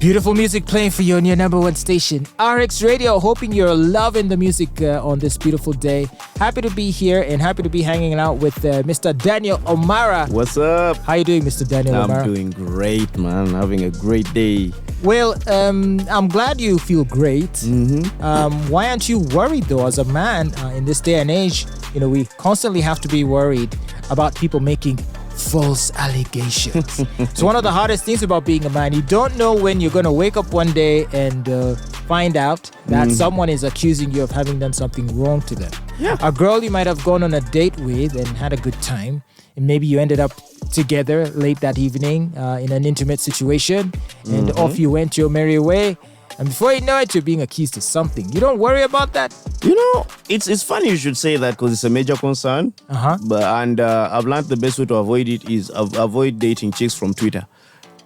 Beautiful music playing for you on your number one station, RX Radio. Hoping you're loving the music on this beautiful day. Happy to be here and happy to be hanging out with Mr. Daniel O'Mara. What's up? How you doing, Mr. Daniel O'Mara? I'm doing great, man. Having a great day. Well, I'm glad you feel great. Mm-hmm. Why aren't you worried, though, as a man in this day and age? You know, we constantly have to be worried about people making false allegations. So one of the hardest things about being a man, you don't know when you're going to wake up one day and find out that someone is accusing you of having done something wrong to them. Yeah. A girl you might have gone on a date with and had a good time, and maybe you ended up together late that evening in an intimate situation, and off you went your merry way. And before you know it, you're being accused of something. You don't worry about that? You know, it's funny you should say that because it's a major concern. But I've learned the best way to avoid it is avoid dating chicks from Twitter.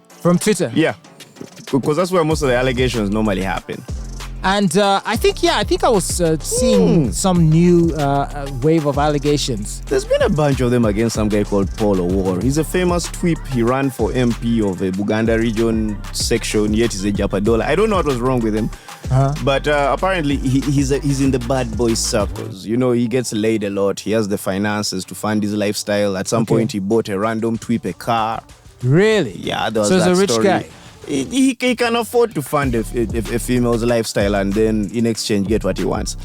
From Twitter? Yeah, because that's where most of the allegations normally happen. And I think I was seeing some new wave of allegations. There's been a bunch of them against some guy called Paul Owuor. He's a famous tweep. He ran for MP of a Buganda region section, yet he's a Japadola. I don't know what was wrong with him. But apparently he's in the bad boy circles. You know, he gets laid a lot. He has the finances to fund his lifestyle. At some point, he bought a random tweep a car. Really? Yeah, there was so he's that a rich story. guy. He can afford to fund a female's lifestyle and then in exchange get what he wants.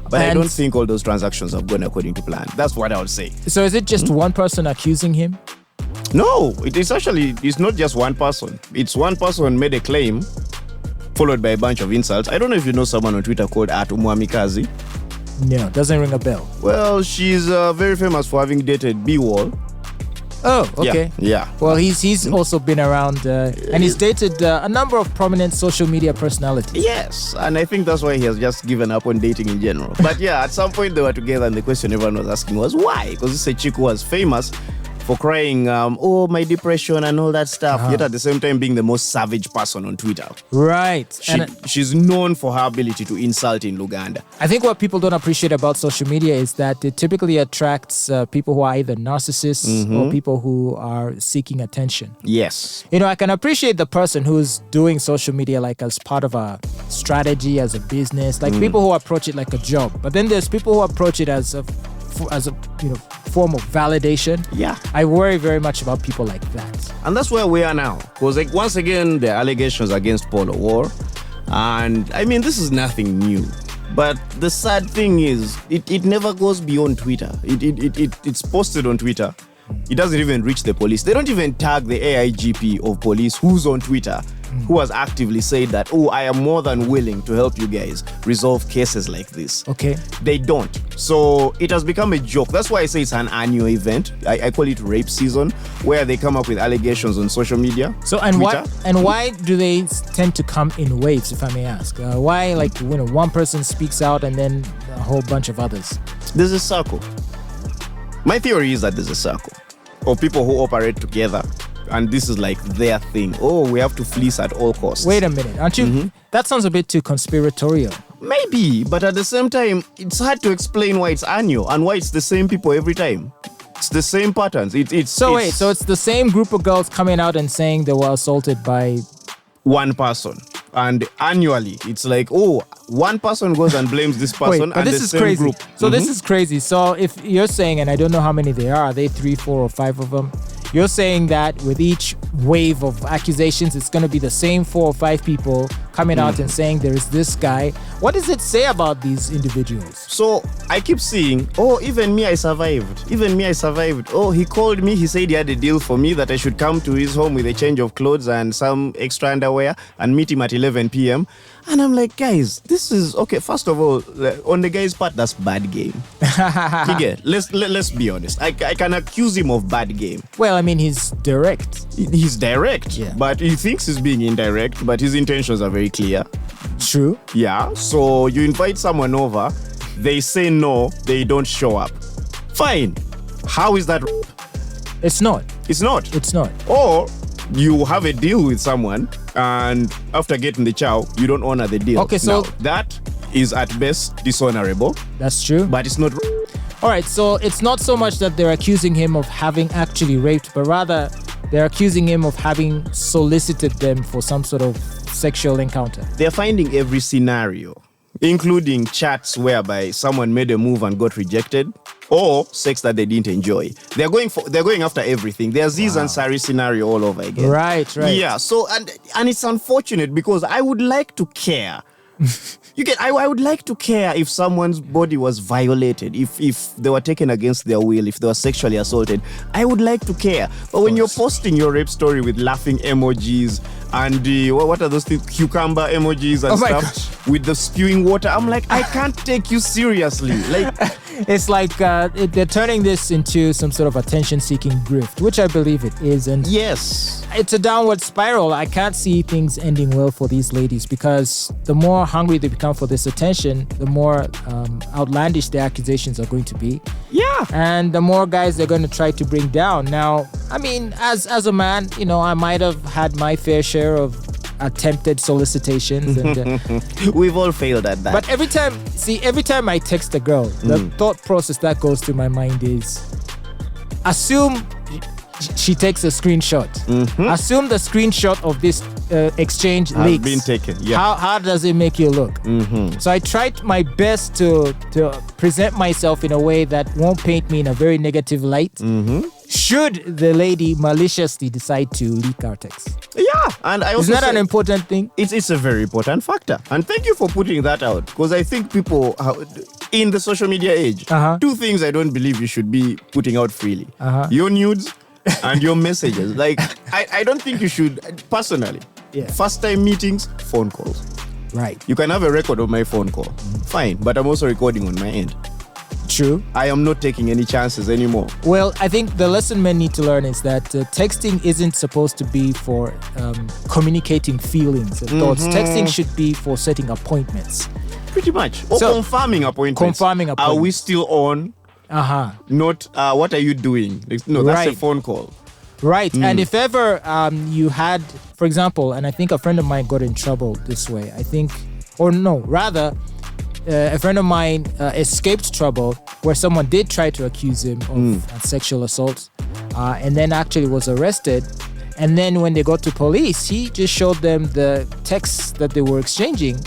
But I don't think all those transactions have gone according to plan. That's what I would say. So is it just one person accusing him? No, it's not just one person. It's one person made a claim followed by a bunch of insults. I don't know if you know someone on Twitter called @Umwamikazi. No, doesn't ring a bell. Well, she's very famous for having dated B-Wall. Oh, okay. Yeah. Well, he's also been around and he's dated a number of prominent social media personalities. Yes, and I think that's why he has just given up on dating in general. But yeah, at some point they were together and the question everyone was asking was why? Because this is a chick who was famous for crying, oh, my depression and all that stuff, yet at the same time being the most savage person on Twitter. Right. She's known for her ability to insult in Luganda. I think what people don't appreciate about social media is that it typically attracts people who are either narcissists or people who are seeking attention. Yes. You know, I can appreciate the person who's doing social media like as part of a strategy, as a business, like people who approach it like a job. But then there's people who approach it as a form of validation. Yeah. I worry very much about people like that. And that's where we are now. Because like once again, there are allegations against Paul Owuor. And I mean, this is nothing new. But the sad thing is, it never goes beyond Twitter. It's posted on Twitter. It doesn't even reach the police. They don't even tag the AIGP of police who's on Twitter, who has actively said that, oh, I am more than willing to help you guys resolve cases like this. Okay. They don't. So it has become a joke. That's why I say it's an annual event. I call it rape season, where they come up with allegations on social media. So why do they tend to come in waves, if I may ask? Why, like, one person speaks out and then a whole bunch of others? There's a circle. My theory is that there's a circle of people who operate together, and this is like their thing. Oh, we have to fleece at all costs. Wait a minute, aren't you? That sounds a bit too conspiratorial. Maybe, but at the same time, it's hard to explain why it's annual and why it's the same people every time. It's the same patterns. So it's the same group of girls coming out and saying they were assaulted by one person. And annually, it's like, oh, one person goes and blames this person. Wait, but and this the is same crazy. Group. So this is crazy. So if you're saying, and I don't know how many there are they 3, 4, or 5 of them? You're saying that with each wave of accusations, it's going to be the same 4 or 5 people coming out and saying there is this guy. What does it say about these individuals? So I keep seeing, oh, even me, I survived. Oh, he called me. He said he had a deal for me that I should come to his home with a change of clothes and some extra underwear and meet him at 11 p.m. And I'm like, guys, this is okay. First of all, on the guy's part, that's bad game. Let's be honest. I can accuse him of bad game. Well, I mean, he's direct. He's direct, yeah. But he thinks he's being indirect, but his intentions are very clear. True. Yeah, so you invite someone over, they say no, they don't show up. Fine. How is that? It's not. It's not. It's not. Or you have a deal with someone and after getting the chow, you don't honor the deal. Okay, so now, that is at best dishonorable. That's true. But it's not. All right, so it's not so much that they're accusing him of having actually raped, but rather They're accusing him of having solicited them for some sort of sexual encounter. They're finding every scenario, including chats whereby someone made a move and got rejected, or sex that they didn't enjoy. They're going after everything. There's Aziz Ansari scenario all over again. Right. Yeah. So and it's unfortunate because I would like to care. I would like to care if someone's body was violated, if they were taken against their will, if they were sexually assaulted. I would like to care. But when you're posting your rape story with laughing emojis and what are those things? Cucumber emojis and stuff with the spewing water, I'm like, I can't take you seriously. Like, it's like they're turning this into some sort of attention-seeking grift, which I believe it is. And yes, it's a downward spiral. I can't see things ending well for these ladies because the more hungry they become for this attention, the more outlandish the accusations are going to be. Yeah. And the more guys they're going to try to bring down. Now, I mean, as a man, I might have had my fair share of attempted solicitations. And, we've all failed at that. But every time I text a girl, the thought process that goes through my mind is, assume she takes a screenshot. Assume the screenshot of this exchange has leaks. been taken. Yeah. How does it make you look? So I tried my best to present myself in a way that won't paint me in a very negative light. Should the lady maliciously decide to leak our text? Yeah, and I also isn't that an important thing? It's a very important factor, and thank you for putting that out because I think people in the social media age, two things I don't believe you should be putting out freely: your nudes and your messages. Like, I don't think you should personally. Yeah. First time meetings, phone calls. Right. You can have a record of my phone call, fine, but I'm also recording on my end. True. I am not taking any chances anymore. Well, I think the lesson men need to learn is that texting isn't supposed to be for communicating feelings and thoughts. Texting should be for setting appointments. Pretty much. Or confirming appointments. Are we still on? Not, what are you doing? No, that's a phone call. Right. And if ever you had, for example, and I think a friend of mine got in trouble this way, a friend of mine escaped trouble where someone did try to accuse him of sexual assault and then actually was arrested. And then when they got to police, he just showed them the texts that they were exchanging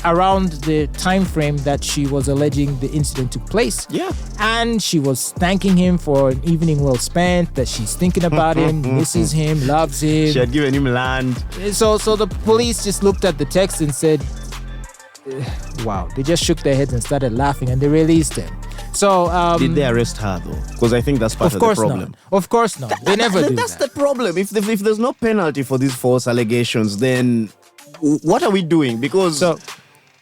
around the time frame that she was alleging the incident took place. Yeah. And she was thanking him for an evening well spent, that she's thinking about him, misses him, loves him. She had given him land. So the police just looked at the text and said, wow. They just shook their heads and started laughing and they released him. So did they arrest her though? Because I think that's part of the problem. Of course not. They never do that's that. the problem. If there's no penalty for these false allegations, then what are we doing? Because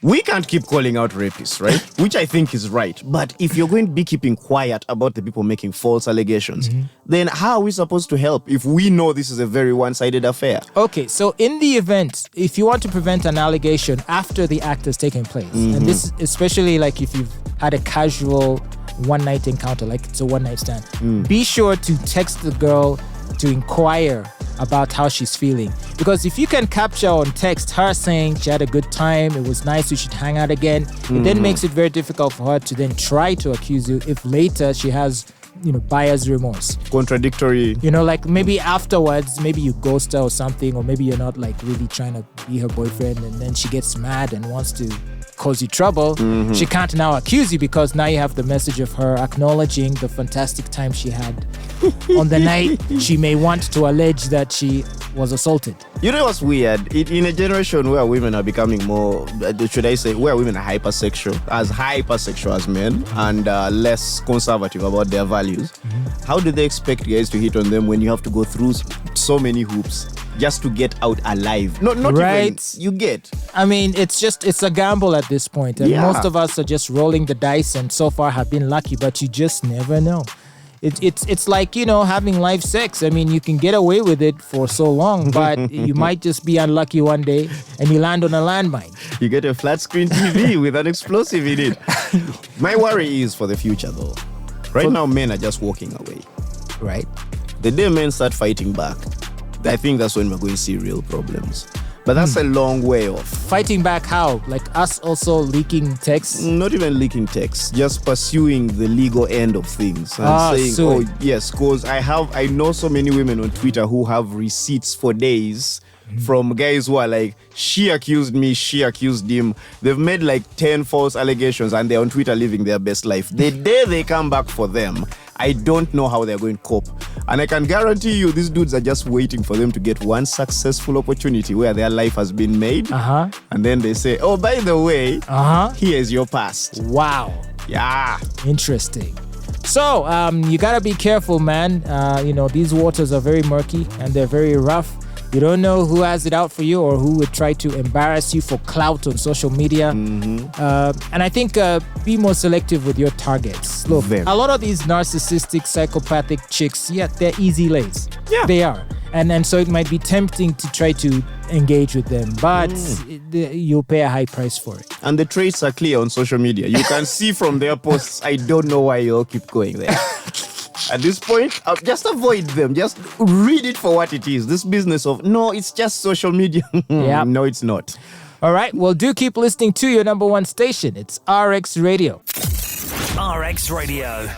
we can't keep calling out rapists, right? Which I think is right. But if you're going to be keeping quiet about the people making false allegations, then how are we supposed to help if we know this is a very one-sided affair? Okay, so in the event, if you want to prevent an allegation after the act has taken place, and this especially like if you've had a casual one-night encounter, like it's a one-night stand, be sure to text the girl to inquire about how she's feeling. Because if you can capture on text her saying she had a good time, it was nice, we should hang out again, it then makes it very difficult for her to then try to accuse you if later she has, buyer's remorse. Contradictory. Like maybe afterwards, maybe you ghost her or something, or maybe you're not like really trying to be her boyfriend and then she gets mad and wants to cause you trouble. She can't now accuse you because now you have the message of her acknowledging the fantastic time she had on the night she may want to allege that she was assaulted. You know what's weird? In a generation where women are becoming more, where women are hypersexual as men and less conservative about their values, how do they expect guys to hit on them when you have to go through so many hoops just to get out alive? Not right. Even you get. I mean, it's a gamble at this point, and most of us are just rolling the dice and so far have been lucky, but you just never know. It's like, having live sex. I mean, you can get away with it for so long, but you might just be unlucky one day and you land on a landmine. You get a flat screen TV with an explosive in it. My worry is for the future, though. Right now, men are just walking away. Right. The day men start fighting back, I think that's when we're going to see real problems. But that's a long way off. Fighting back how? Like us also leaking texts? Not even leaking text, just pursuing the legal end of things and saying, suing. oh yes, because I know so many women on Twitter who have receipts for days from guys who are like, she accused me, she accused him. They've made like 10 false allegations and they're on Twitter living their best life. The day they come back for them, I don't know how they're going to cope. And I can guarantee you these dudes are just waiting for them to get one successful opportunity where their life has been made. And then they say, oh, by the way, here's your past. Wow. Yeah. Interesting. So you got to be careful, man. These waters are very murky and they're very rough. You don't know who has it out for you or who would try to embarrass you for clout on social media. And I think be more selective with your targets. Look, a lot of these narcissistic, psychopathic chicks, they're easy lays. Yeah. They are. And so it might be tempting to try to engage with them, but you'll pay a high price for it. And the traits are clear on social media. You can see from their posts, I don't know why you all keep going there. At this point, just avoid them. Just read it for what it is. This business of, no, it's just social media. No, it's not. All right. Well, do keep listening to your number one station. It's RX Radio. RX Radio.